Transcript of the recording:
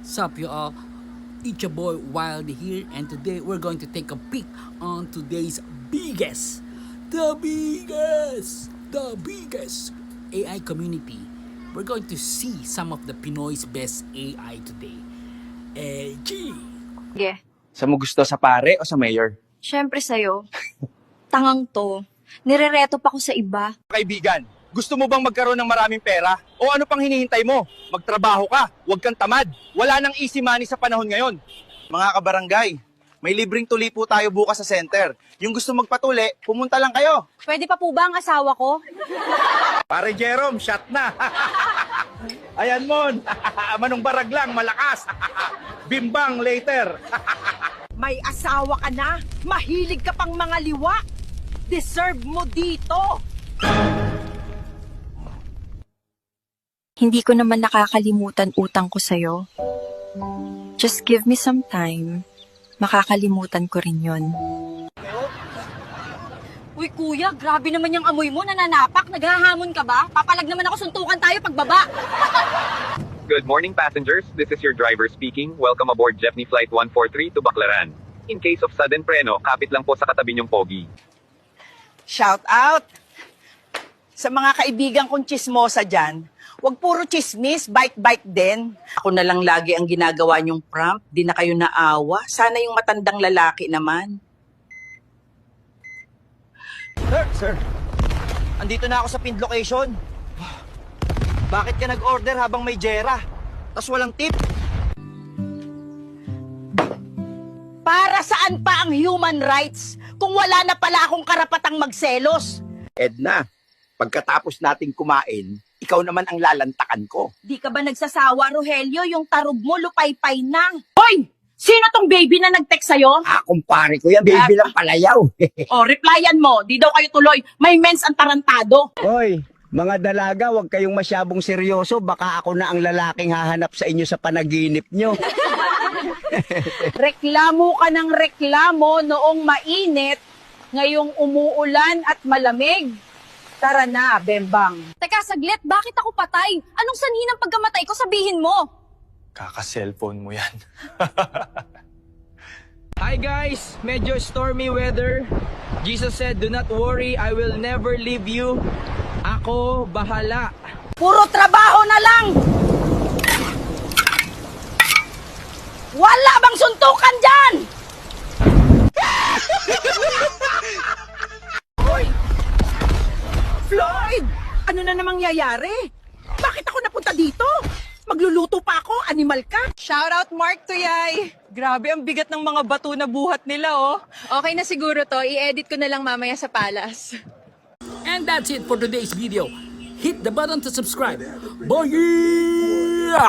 Sup you all, it's your boy Wildy here, and today we're going to take a peek on today's biggest AI community. We're going to see some of the Pinoy's best AI today. LG! Sige. Sa mo gusto, sa pare o sa mayor? Siyempre sa'yo. Tangang to. Nirereto pa ko sa iba. Kaibigan, gusto mo bang magkaroon ng maraming pera? O ano pang hinihintay mo? Magtrabaho ka, huwag kang tamad. Wala nang easy money sa panahon ngayon. Mga kabarangay, may libreng tuli po tayo bukas sa center. Yung gusto magpatuli, pumunta lang kayo. Pwede pa po ba ang asawa ko? Pare Jerome, shot na. Ayan mon, manong barag lang, malakas. Bimbang later. May asawa ka na, mahilig ka pang mga liwa. Deserve mo dito. Hindi ko naman nakakalimutan utang ko sa'yo. Just give me some time. Makakalimutan ko rin yon. Uy kuya, grabe naman yung amoy mo, nananapak. Naghahamon ka ba? Papalag naman ako, suntukan tayo pagbaba. Good morning, passengers. This is your driver speaking. Welcome aboard Jeepney Flight 143 to Baclaran. In case of sudden preno, kapit lang po sa katabi niyong pogi. Shout out sa mga kaibigan kong chismosa dyan. Huwag puro chismis, bite-bite din. Ako na lang lagi ang ginagawa niyong prank. Di na kayo naawa. Sana yung matandang lalaki naman. Sir, andito na ako sa pinned location. Bakit ka nag-order habang may jera? Tas walang tip? Para saan pa ang human rights kung wala na pala akong karapatang magselos? Edna, pagkatapos nating kumain, ikaw naman ang lalantakan ko. Di ka ba nagsasawa, Rogelio? Yung tarog mo, lupay-pay na. Hoy! Sino tong baby na nag-text sa'yo? Kumpare ko yan, baby lang palayaw. O, replyan mo. Di daw kayo tuloy. May mens ang tarantado. Hoy, mga dalaga, huwag kayong masyabong seryoso. Baka ako na ang lalaking hahanap sa inyo sa panaginip nyo. Reklamo ka ng reklamo noong mainit, ngayong umuulan at malamig. Tara na, Bembang. Teka, saglit, bakit ako patay? Anong sanhi ng pagkamatay ko? Sabihin mo. Kaka-cellphone mo yan. Hi guys, medyo stormy weather. Jesus said, "Do not worry, I will never leave you." Ako bahala. Puro trabaho na lang! Wala bang suntukan dyan? Hoy! Floyd! Ano na namang yayari? Bakit ako napunta dito? Magluluto pa ako, animal ka. Shoutout Mark Tuyay! Grabe, ang bigat ng mga bato na buhat nila, oh. Okay na siguro to. I-edit ko na lang mamaya sa Palas. And that's it for today's video. Hit the button to subscribe. Bye!